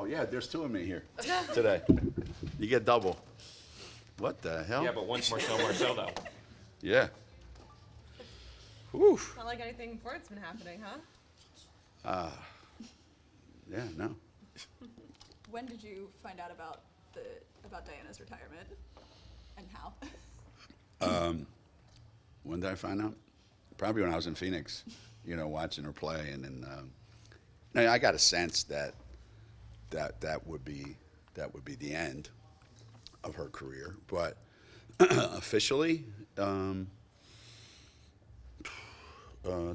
yeah, there's two of me here today. You get double. What the hell? Yeah, but one's Marcel though. Yeah. Whew. Not like anything important's been happening, huh? Yeah, no. When did you find out about Diana's retirement, and how? When did I find out? Probably when I was in Phoenix, watching her play, and then I got a sense that would be the end of her career. But officially,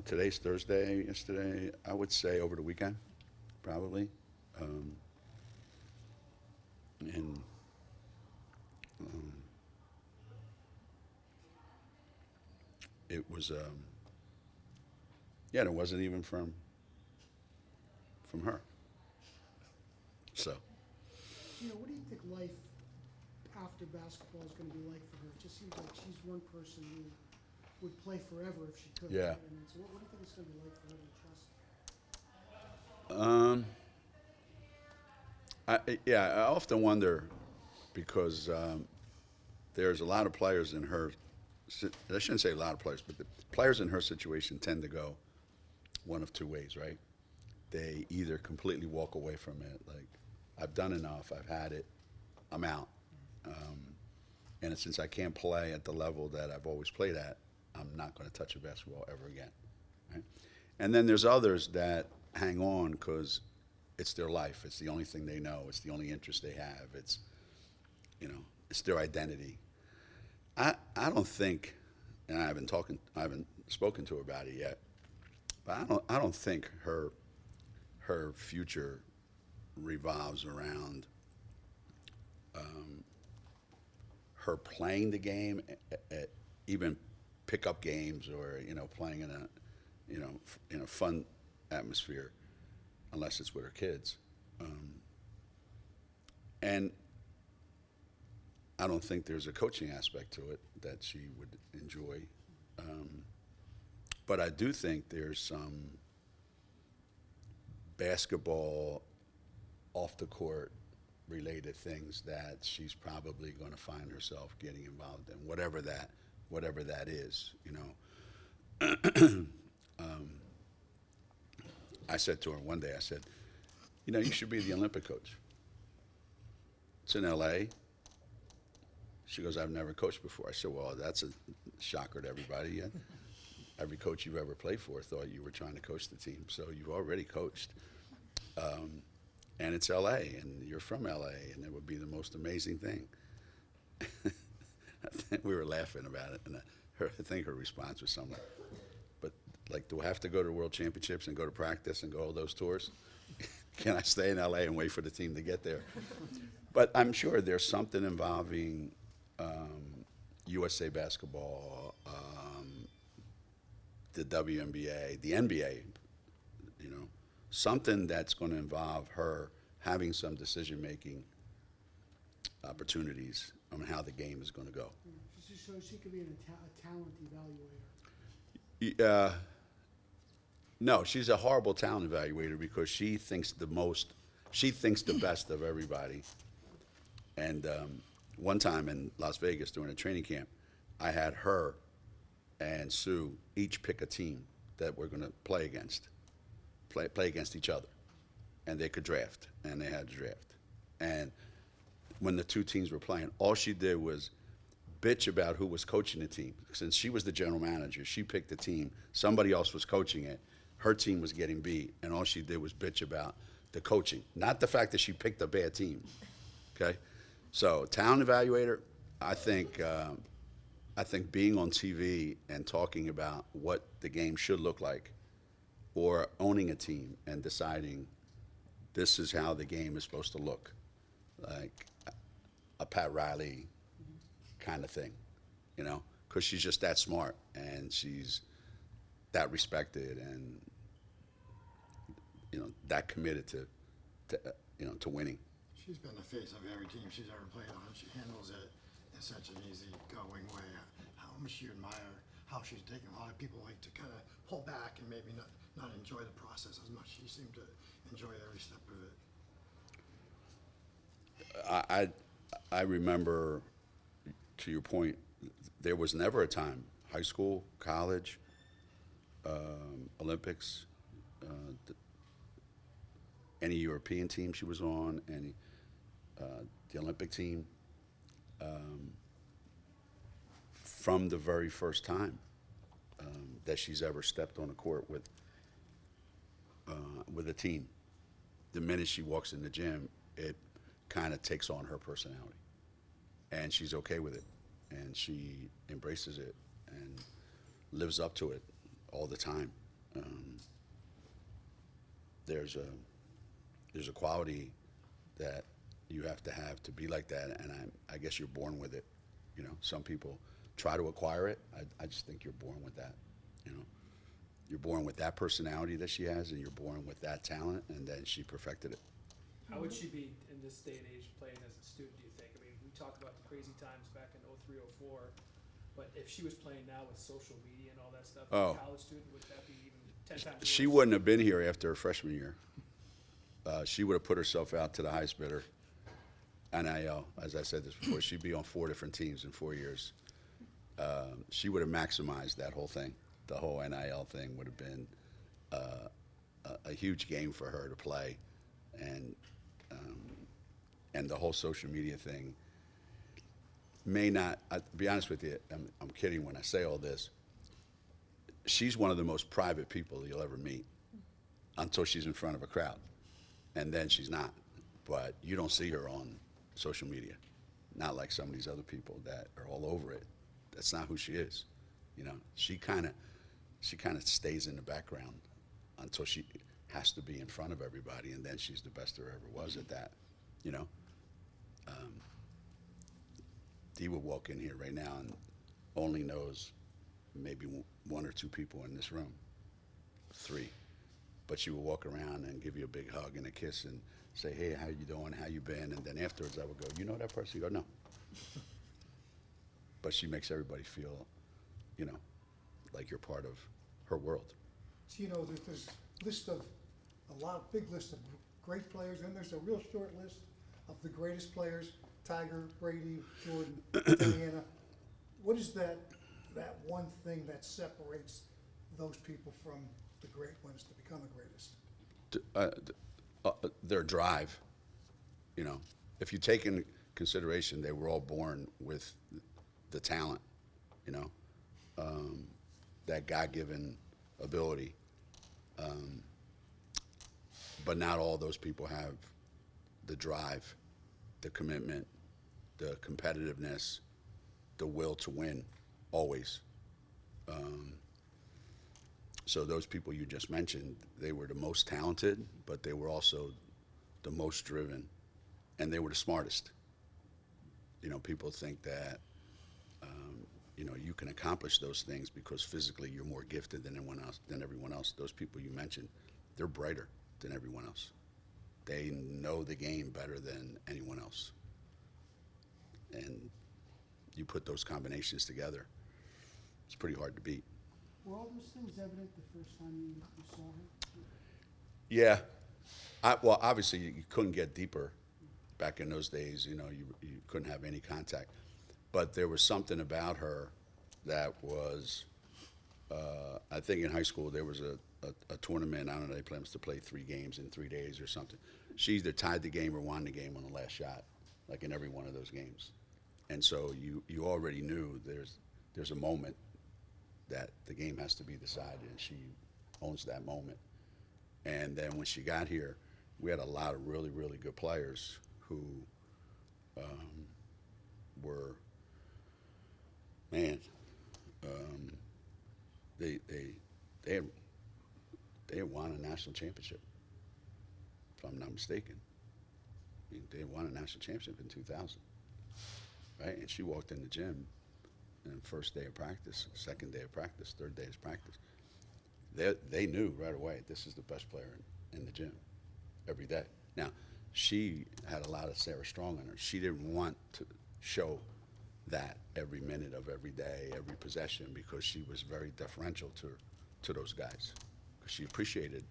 today's Thursday. Yesterday, I would say over the weekend, probably, and. It was, it wasn't even from her. So. What do you think life after basketball is going to be like for her? It just seems like she's one person who would play forever if she could. Yeah. And so what do you think it's going to be like for her to trust? I often wonder because there's a lot of players in her. I shouldn't say a lot of players, but the players in her situation tend to go one of two ways, right? They either completely walk away from it, like, I've done enough, I've had it, I'm out. And since I can't play at the level that I've always played at, I'm not going to touch a basketball ever again, right? And then there's others that hang on because it's their life, it's the only thing they know, it's the only interest they have, it's their identity. I don't think, and I haven't spoken to her about it yet, but I don't think her future revolves around her playing the game, at even pickup games or playing in a fun atmosphere, unless it's with her kids, and. I don't think there's a coaching aspect to it that she would enjoy. But I do think there's some basketball off the court related things that she's probably going to find herself getting involved in, whatever that is, I said to her one day, I said, you should be the Olympic coach. It's in LA. She goes, I've never coached before. I said, well, that's a shocker to everybody. Every coach you've ever played for thought you were trying to coach the team. So you've already coached. And it's LA, and you're from LA, and it would be the most amazing thing. I think we were laughing about it, and I think her response was something like, do I have to go to the World Championships and go to practice and go all those tours? Can I stay in LA and wait for the team to get there? But I'm sure there's something involving USA basketball, the WNBA, the NBA, something that's going to involve her having some decision-making opportunities on how the game is going to go. So she could be a talent evaluator. No, she's a horrible talent evaluator because she thinks the best of everybody. And one time in Las Vegas during a training camp, I had her and Sue each pick a team that we're going to play against each other. And they could draft, and they had to draft. And when the two teams were playing, all she did was bitch about who was coaching the team. Since she was the general manager, she picked the team. Somebody else was coaching it. Her team was getting beat, and all she did was bitch about the coaching, not the fact that she picked a bad team, okay? So talent evaluator, I think being on TV and talking about what the game should look like, or owning a team and deciding this is how the game is supposed to look, like a Pat Riley kind of thing, because she's just that smart and she's that respected and that committed to winning. She's been the face of every team she's ever played on. She handles it in such an easygoing way. How much you admire how she's taken. A lot of people like to kind of pull back and maybe not enjoy the process as much. She seemed to enjoy every step of it. I remember, to your point, there was never a time, high school, college, Olympics, any European team she was on, any the Olympic team, from the very first time that she's ever stepped on a court with a team. The minute she walks in the gym, it kind of takes on her personality, and she's okay with it, and she embraces it and lives up to it all the time. There's a quality that you have to be like that, and I guess you're born with it. You know, some people try to acquire it. I just think you're born with that. You know, you're born with that personality that she has, and you're born with that talent, and then she perfected it. How would she be in this day and age playing as a student, do you think? I mean, we talked about the crazy times back in 03, 04, but if she was playing now with social media and all that stuff, as a college student, would that be even 10 times worse? She wouldn't have been here after her freshman year. She would have put herself out to the highest bidder. NIL, as I said this before, she'd be on 4 different teams in 4 years. She would have maximized that whole thing. The whole NIL thing would have been a huge game for her to play, and the whole social media thing may not. I'll be honest with you, I'm kidding when I say all this. She's one of the most private people you'll ever meet until she's in front of a crowd, and then she's not. But you don't see her on social media, not like some of these other people that are all over it. That's not who she is. You know, she kind of stays in the background until she has to be in front of everybody, and then she's the best there ever was at that. You know, Dee would walk in here right now and only knows maybe 1 or 2 people in this room, 3, but she would walk around and give you a big hug and a kiss and say, "Hey, how you doing? How you been?" And then afterwards, I would go, "You know that person?" You go, "No." But she makes everybody feel, you know, like you're part of her world. So, you know, there's list of big list of great players, and there's a real short list of the greatest players: Tiger, Brady, Jordan, Diana. What is that one thing that separates those people from the great ones to become the greatest? Their drive. You know, if you take into consideration they were all born with the talent, you know, that God-given ability. But not all those people have the drive, the commitment, the competitiveness, the will to win, always. So those people you just mentioned, they were the most talented, but they were also the most driven, and they were the smartest. You know, people think that, you know, you can accomplish those things because physically you're more gifted than everyone else. Those people you mentioned, they're brighter than everyone else. They know the game better than anyone else. And you put those combinations together, it's pretty hard to beat. Were all those things evident the first time you saw her? Yeah. Well, obviously, you couldn't get deeper back in those days. You know, you couldn't have any contact. But there was something about her that was, I think in high school there was a tournament. I don't know, they planned us to play 3 games in 3 days or something. She either tied the game or won the game on the last shot, like in every one of those games. And so you already knew there's a moment that the game has to be decided, and she owns that moment. And then when she got here, we had a lot of really, really good players who were, man, they had won a national championship, if I'm not mistaken. I mean, they had won a national championship in 2000, right? And she walked in the gym, and first day of practice, second day of practice, third day of practice, they knew right away this is the best player in the gym every day. Now, she had a lot of Sarah Strong in her. She didn't want to show that every minute of every day, every possession, because she was very deferential to those guys. Because she appreciated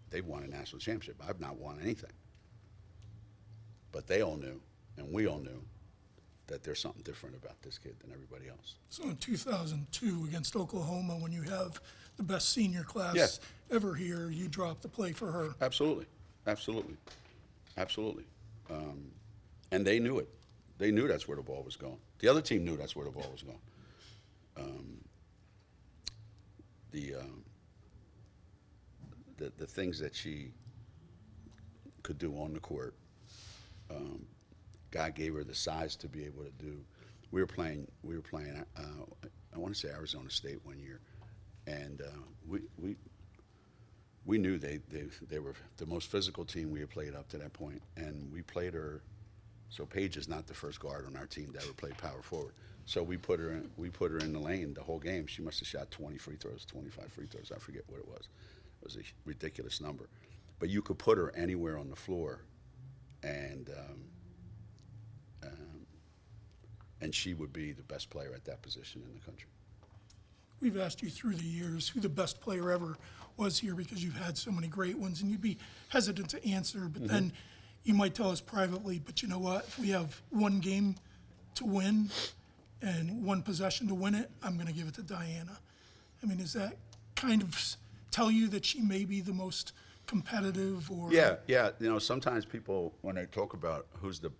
they've won a national championship. I've not won anything. But they all knew And we all knew that there's something different about this kid than everybody else. So in 2002 against Oklahoma, when you have the best senior class Yeah. ever here, you drop the play for her. Absolutely, absolutely, absolutely. And they knew it. They knew that's where the ball was going. The other team knew that's where the ball was going. The things that she could do on the court, God gave her the size to be able to do. We were playing. I want to say Arizona State one year, and we knew they were the most physical team we had played up to that point, and we played her. So Paige is not the first guard on our team that ever played power forward. So we put her in the lane the whole game. She must have shot 20 free throws, 25 free throws. I forget what it was. It was a ridiculous number. But you could put her anywhere on the floor, and she would be the best player at that position in the country. We've asked you through the years who the best player ever was here because you've had so many great ones, and you'd be hesitant to answer, but then you might tell us privately, but you know what? If we have one game to win and one possession to win it, I'm going to give it to Diana. I mean, does that kind of tell you that she may be the most competitive or? Yeah. You know, sometimes people, when they talk about who's the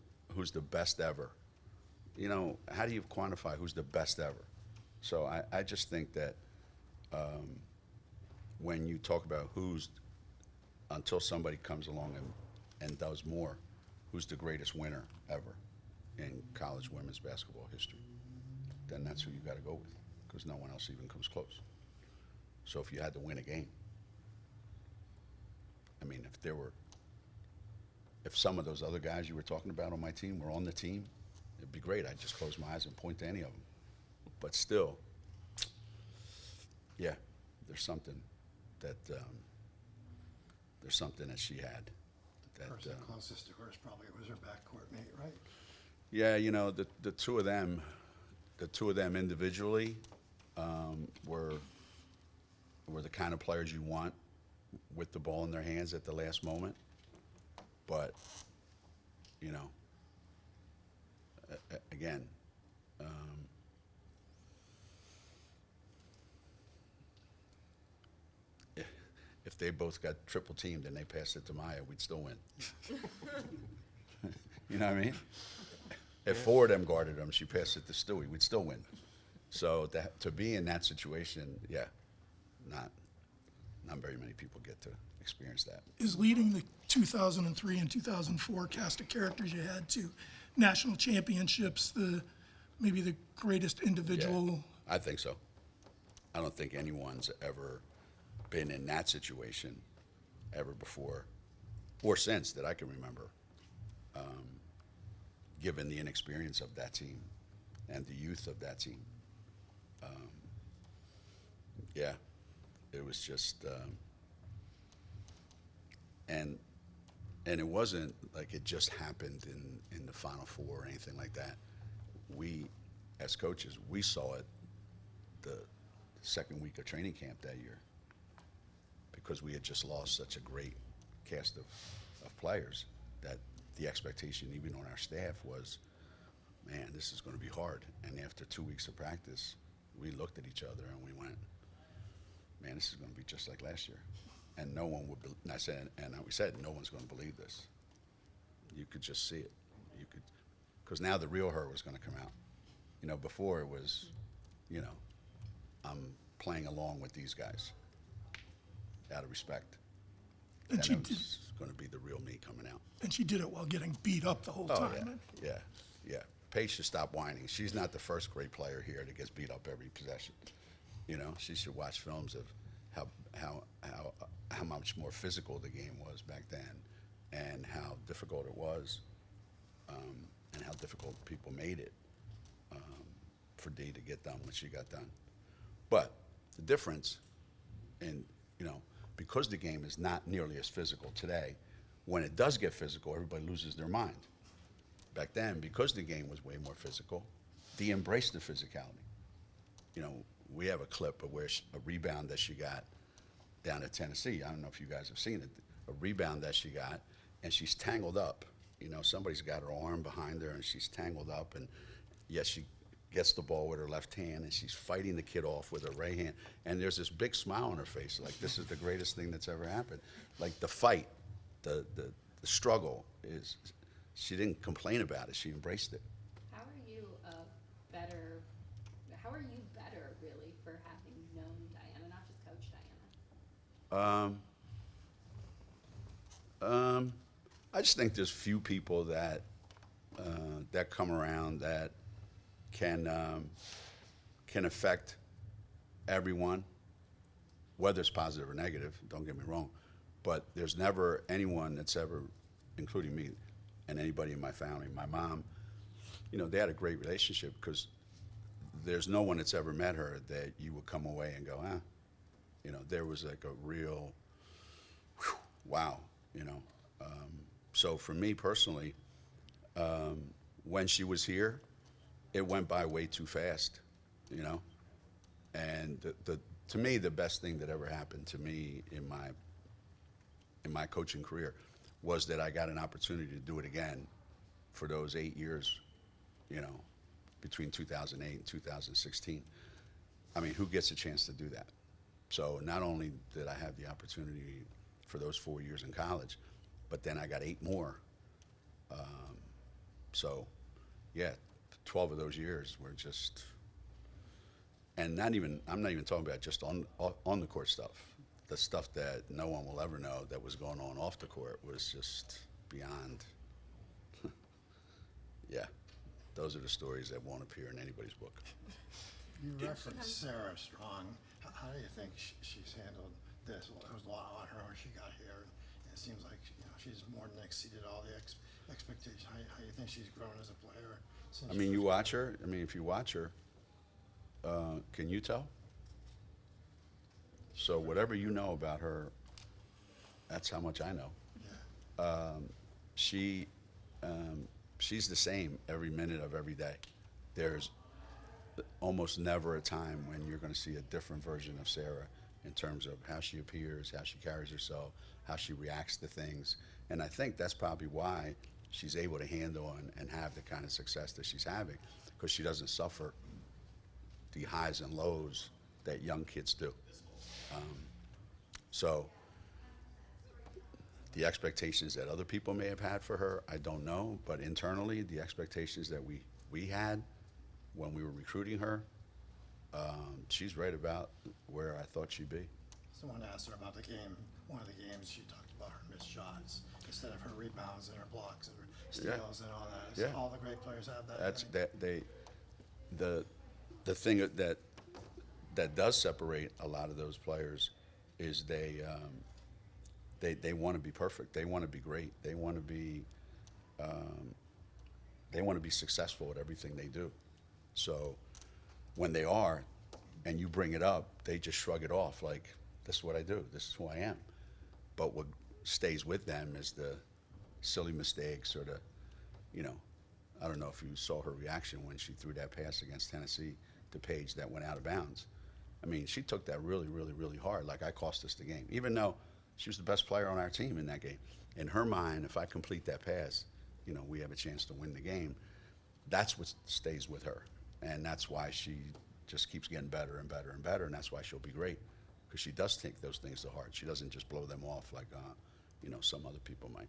best ever, you know, how do you quantify who's the best ever? So I just think that when you talk about until somebody comes along and does more, who's the greatest winner ever in college women's basketball history, then that's who you got to go with, because no one else even comes close. So if you had to win a game, I mean, if some of those other guys you were talking about on my team were on the team, it'd be great. I'd just close my eyes and point to any of them. But still, yeah, there's something that she had. Of course, the closest to her is probably was her backcourt mate, right? Yeah, you know, the two of them individually were the kind of players you want with the ball in their hands at the last moment. But, you know, again, if they both got triple teamed and they passed it to Maya, we'd still win. You know what I mean? If four of them guarded them, she passed it to Stewie, we'd still win. So to be in that situation, yeah, not very many people get to experience that. Is leading the 2003 and 2004 cast of characters you had to national championships maybe the greatest individual? Yeah, I think so. I don't think anyone's ever been in that situation ever before or since that I can remember, given the inexperience of that team and the youth of that team. Yeah, it was just, and it wasn't like it just happened in the Final Four or anything like that. We, as coaches, we saw it the second week of training camp that year, because we had just lost such a great cast of players that the expectation even on our staff was, man, this is going to be hard. And after 2 weeks of practice, we looked at each other and we went, man, this is going to be just like last year. And no one would, and I said, and we said, no one's going to believe this. You could just see it. You could, because now the real her was going to come out. You know, before it was, you know, I'm playing along with these guys out of respect. And And she it did, was going to be the real me coming out. and she did it while getting beat up the whole Oh, time. yeah. Paige should stop whining. She's not the first great player here that gets beat up every possession. You know, she should watch films of how much more physical the game was back then, and how difficult it was, and how difficult people made it for Dee to get done when she got done. But the difference in, you know, because the game is not nearly as physical today, when it does get physical, everybody loses their mind. Back then, because the game was way more physical, Dee embraced the physicality. You know, we have a clip of where a rebound that she got down at Tennessee. I don't know if you guys have seen it. A rebound that she got, and she's tangled up you know, somebody's got her arm behind her and she's tangled up, and yes, she gets the ball with her left hand and she's fighting the kid off with her right hand, and there's this big smile on her face, like this is the greatest thing that's ever happened. Like the fight, the struggle is, she didn't complain about it, she embraced it. How are you better? How are you better, really, for having known Diana, not just Coach Diana? I just think there's few people that that come around that can affect everyone, whether it's positive or negative. Don't get me wrong, but there's never anyone that's ever, including me and anybody in my family, my mom. You know, they had a great relationship because there's no one that's ever met her that you would come away and go, ah, you know, there was like a real, whew, wow, you know. So for me personally, when she was here, it went by way too fast, you know. And to me, the best thing that ever happened to me in my coaching career was that I got an opportunity to do it again for those 8 years, you know, between 2008 and 2016. I mean, who gets a chance to do that? So not only did I have the opportunity for those 4 years in college, but then I got 8 more. So, yeah, 12 of those years were just, and I'm not even talking about just on the court stuff. The stuff that no one will ever know that was going on off the court was just beyond. Yeah, those are the stories that won't appear in anybody's book. You referenced Sarah Strong. How do you think she's handled this? Well, there was a lot on her when she got here, and it seems like, you know, she's more than exceeded all the expectations. How do you think she's grown as a player? Since I mean, you watch her. I mean, if you watch her, can you tell? So whatever you know about her, that's how much I know. Yeah. She's the same every minute of every day. There's almost never a time when you're going to see a different version of Sarah in terms of how she appears, how she carries herself, how she reacts to things. And I think that's probably why she's able to handle and have the kind of success that she's having, because she doesn't suffer the highs and lows that young kids do. So the expectations that other people may have had for her, I don't know, but internally, the expectations that we had when we were recruiting her, she's right about where I thought she'd be. Someone asked her about the game. One of the games, she talked about her missed shots instead of her rebounds and her blocks and her steals and all that. Yeah. All the great players have that. That's the thing that does separate a lot of those players is they want to be perfect. They want to be great. They want to be successful at everything they do. So when they are, and you bring it up, they just shrug it off like, this is what I do. This is who I am. But what stays with them is the silly mistakes or the, you know, I don't know if you saw her reaction when she threw that pass against Tennessee to Paige that went out of bounds. I mean, she took that really, really, really hard, like I cost us the game, even though she was the best player on our team in that game. In her mind, if I complete that pass, you know, we have a chance to win the game. That's what stays with her. And that's why she just keeps getting better and better and better, and that's why she'll be great, because she does take those things to heart. She doesn't just blow them off like, you know, some other people might.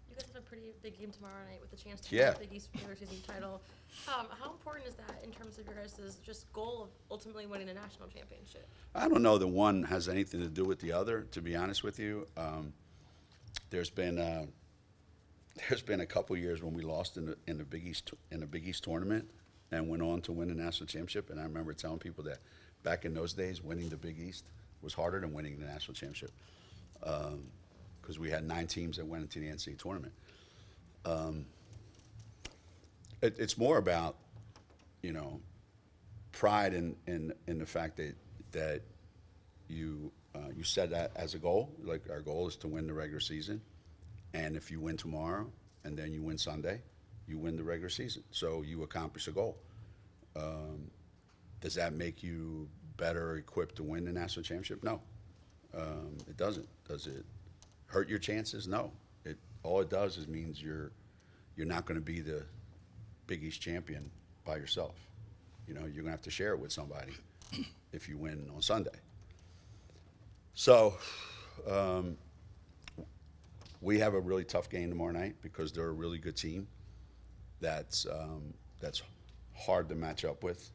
You guys have a pretty big game tomorrow night with the chance to Yeah. win the Big East regular season title. How important is that in terms of your guys' just goal of ultimately winning a national championship? I don't know that one has anything to do with the other, to be honest with you. There's been a couple years when we lost in the Big East tournament and went on to win the national championship. And I remember telling people that back in those days, winning the Big East was harder than winning the national championship, because we had 9 teams that went into the NCAA tournament. It's more about, you know, pride in the fact that you set that as a goal. Like, our goal is to win the regular season, and if you win tomorrow and then you win Sunday, you win the regular season. So you accomplish a goal. Does that make you better equipped to win the national championship? No, it doesn't. Does it hurt your chances? No. all it does is means you're not going to be the Big East champion by yourself. You know, you're going to have to share it with somebody if you win on Sunday. So we have a really tough game tomorrow night because they're a really good team that's hard to match up with.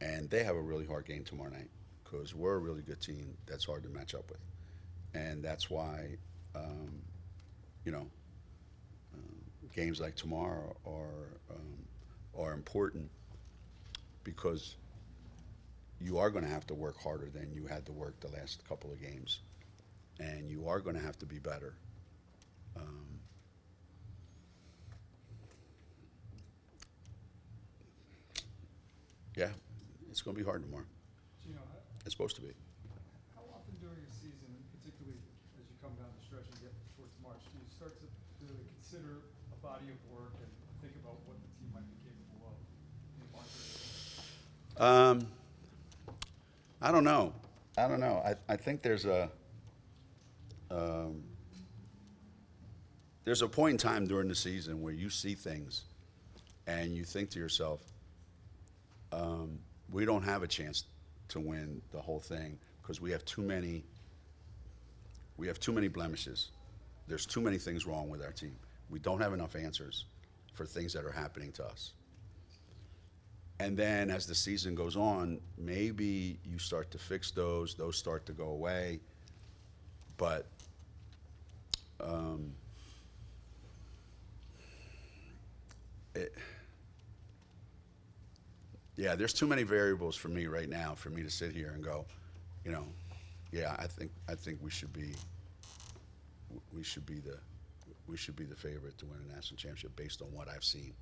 And they have a really hard game tomorrow night because we're a really good team that's hard to match up with. And that's why, games like tomorrow are important because you are going to have to work harder than you had to work the last couple of games. And you are going to have to be better. Yeah, it's going to be hard tomorrow. Geno, It's supposed to be. how often during a season, particularly as you come down the stretch and get towards March, do you start to really consider a body of work and think about what the team might be capable of in March? I don't know. I think there's a point in time during the season where you see things and you think to yourself, we don't have a chance to win the whole thing because we have too many blemishes. There's too many things wrong with our team. We don't have enough answers for things that are happening to us. And then as the season goes on, maybe you start to fix those start to go away. But yeah, there's too many variables for me right now for me to sit here and go, yeah, I think we should be the favorite to win a national championship based on what I've seen.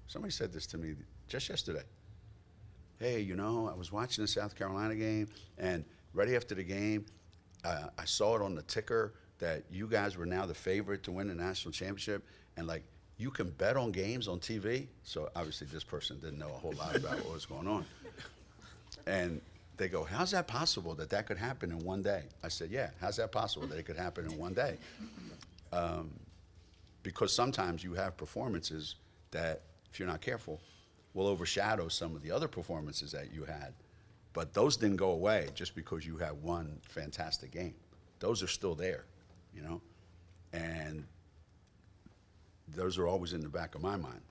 Somebody said this to me just yesterday. Hey, I was watching the South Carolina game, and right after the game, I saw it on the ticker that you guys were now the favorite to win the national championship, and like you can bet on games on TV. So obviously this person didn't know a whole lot about what was going on. And they go, how's that possible that could happen in one day? I said, yeah, how's that possible that it could happen in one day? Because sometimes you have performances that, if you're not careful, will overshadow some of the other performances that you had. But those didn't go away just because you had one fantastic game. Those are still there, and those are always in the back of my mind,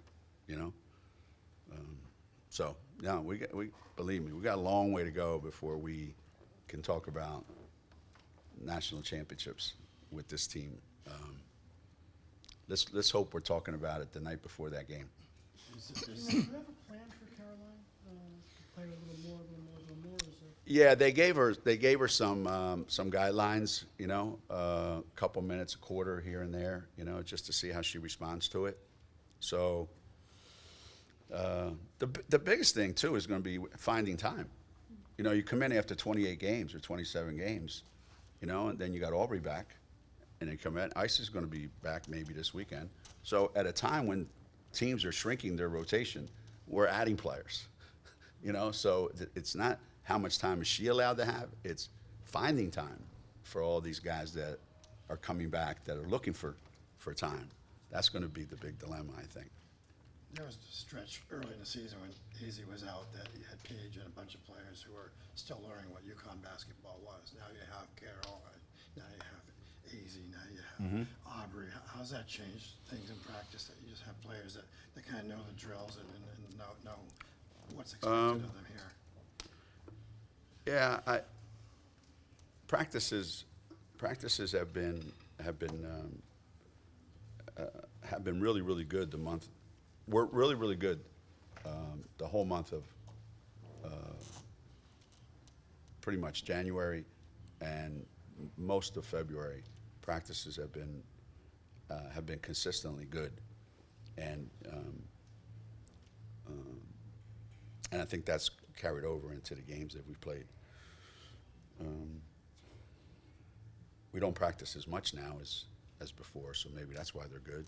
So, yeah, believe me, we got a long way to go before we can talk about national championships with this team. Let's hope we're talking about it the night before that game. Do you have a plan for Caroline? To play a little more, is there? Yeah, they gave her some guidelines, a couple minutes, a quarter here and there, just to see how she responds to it. So the biggest thing too is going to be finding time. You come in after 28 games or 27 games, and then you got Aubrey back, and then come in. Ice is going to be back maybe this weekend. So at a time when teams are shrinking their rotation, we're adding players. So it's not how much time is she allowed to have, it's finding time for all these guys that are coming back that are looking for time. That's going to be the big dilemma, I think. There was a stretch early in the season when Easy was out that you had Paige and a bunch of players who were still learning what UConn basketball was. Now you have Carol, now you have Easy, now you have Aubrey. How's that changed things in practice, that you just have players that kind of know the drills and know what's expected of them here? Yeah, practices have been really, really good. We're really, really good the whole month of pretty much January and most of February. Practices have been consistently good, and I think that's carried over into the games that we've played. We don't practice as much now as before, so maybe that's why they're good.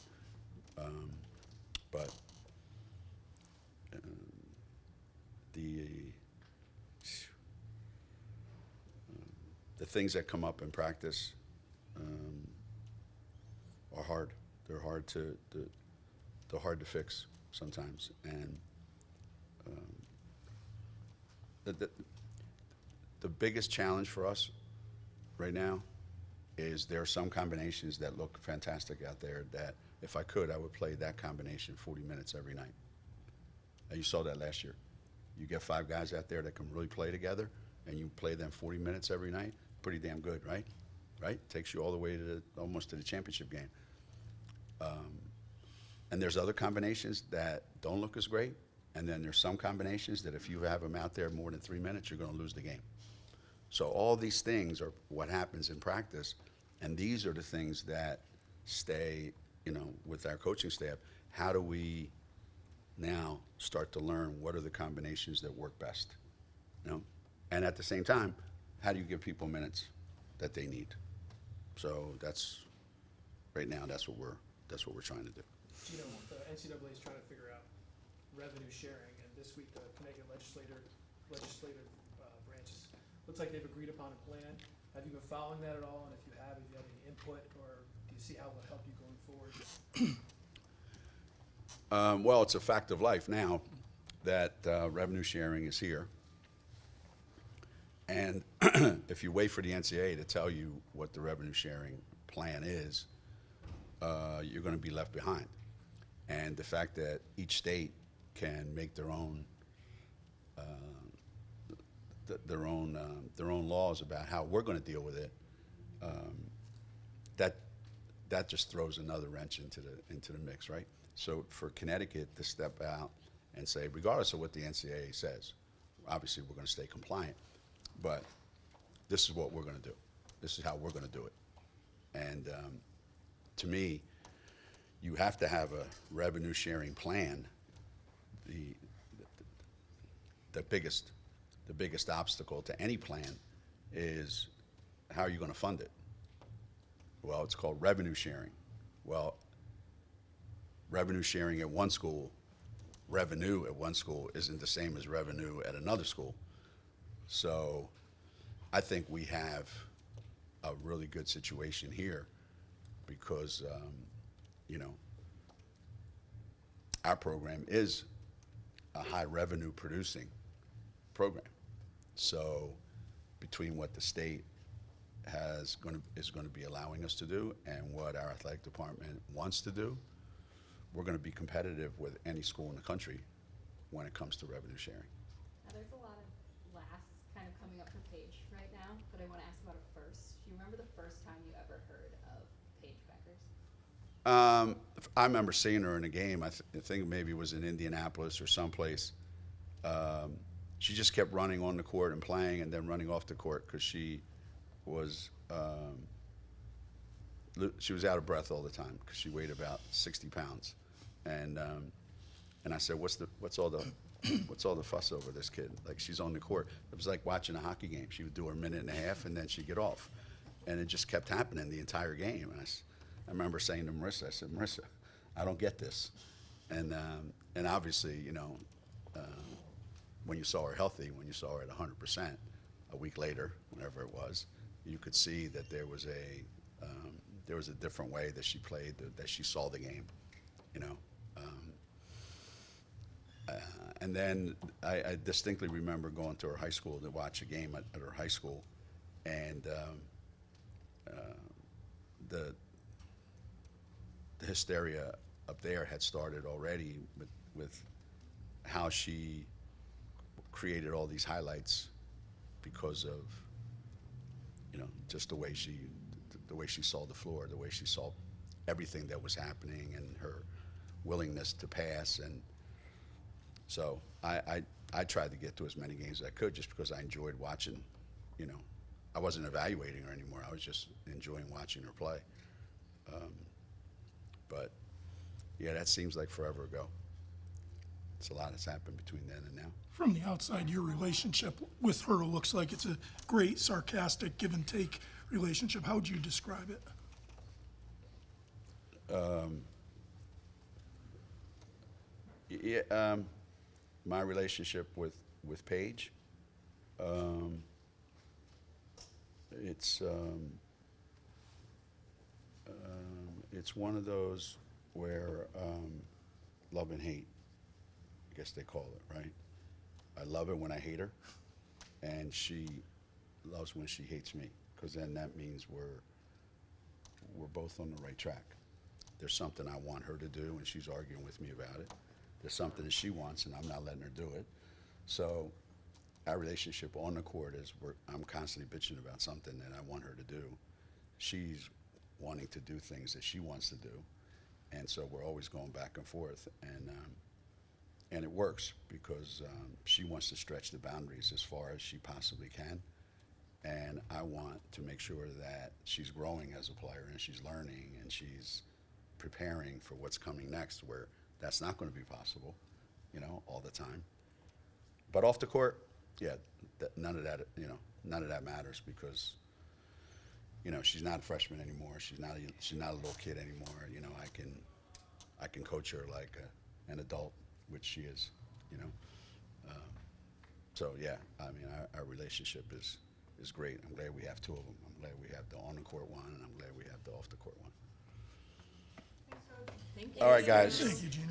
But the things that come up in practice, hard. They're hard to fix sometimes, and the biggest challenge for us right now is there are some combinations that look fantastic out there that if I could, I would play that combination 40 minutes every night. And you saw that last year. You get 5 guys out there that can really play together, and you play them 40 minutes every night, pretty damn good, right? Right? Takes you all the way to almost to the championship game. And there's other combinations that don't look as great, and then there's some combinations that if you have them out there more than 3 minutes, you're going to lose the game. So all these things are what happens in practice, and these are the things that stay, with our coaching staff. How do we now start to learn what are the combinations that work best? And at the same time, how do you give people minutes that they need? So right now, that's what we're trying to do. Geno, the NCAA is trying to figure out revenue sharing, and this week the Connecticut legislative branches looks like they've agreed upon a plan. Have you been following that at all? And if you have you had any input, or do you see how it will help you going forward? Well, it's a fact of life now that revenue sharing is here. And if you wait for the NCAA to tell you what the revenue sharing plan is, you're going to be left behind. And the fact that each state can make their own laws about how we're going to deal with it, that just throws another wrench into the mix, right? So for Connecticut to step out and say, regardless of what the NCAA says, obviously we're going to stay compliant, but this is what we're going to do. This is how we're going to do it. And to me, you have to have a revenue sharing plan. The biggest obstacle to any plan is how are you going to fund it? Well, it's called revenue sharing. Well, revenue sharing at one school, revenue at one school isn't the same as revenue at another school. So I think we have a really good situation here because, our program is a high revenue producing program. So between what the state is going to be allowing us to do and what our athletic department wants to do, we're going to be competitive with any school in the country when it comes to revenue sharing. Now, there's a lot of lasts kind of coming up for Paige right now, but I want to ask about a first. Do you remember the first time you ever heard of Paige Beckers? I remember seeing her in a game. I think maybe it was in Indianapolis or someplace. She just kept running on the court and playing and then running off the court because she was out of breath all the time because she weighed about 60 pounds. And I said, what's all the fuss over this kid? Like, she's on the court. It was like watching a hockey game. She would do her minute and a half and then she'd get off. And it just kept happening the entire game. And I remember saying to Marissa, I said, Marissa, I don't get this. And obviously, when you saw her healthy, when you saw her at 100%, a week later, whenever it was, you could see that there was a different way that she played, that she saw the game, and then I distinctly remember going to her high school to watch a game at her high school, and the hysteria up there had started already with how she created all these highlights because of just the way she saw the floor, the way she saw everything that was happening, and her willingness to pass. And so I tried to get to as many games as I could just because I enjoyed watching. I wasn't evaluating her anymore. I was just enjoying watching her play. But yeah, that seems like forever ago. It's a lot that's happened between then and now. From the outside, your relationship with her looks like it's a great, sarcastic, give and take relationship. How would you describe it? My relationship with Paige, it's one of those where love and hate, I guess they call it, right? I love it when I hate her, and she loves when she hates me, because then that means we're both on the right track. There's something I want her to do, and she's arguing with me about it. There's something that she wants, and I'm not letting her do it. So our relationship on the court is I'm constantly bitching about something that I want her to do. She's wanting to do things that she wants to do, and so we're always going back and forth, and it works because she wants to stretch the boundaries as far as she possibly can, and I want to make sure that she's growing as a player and she's learning and she's preparing for what's coming next, where that's not going to be possible, all the time. But off the court, yeah, none of that matters because, she's not a freshman anymore. She's not a little kid anymore. I can coach her like an adult, which she is. So yeah, I mean, our relationship is great. I'm glad we have two of them. I'm glad we have the on the court one, and I'm glad we have the off the court one. Thank you. All right, guys. Thank you, Gene.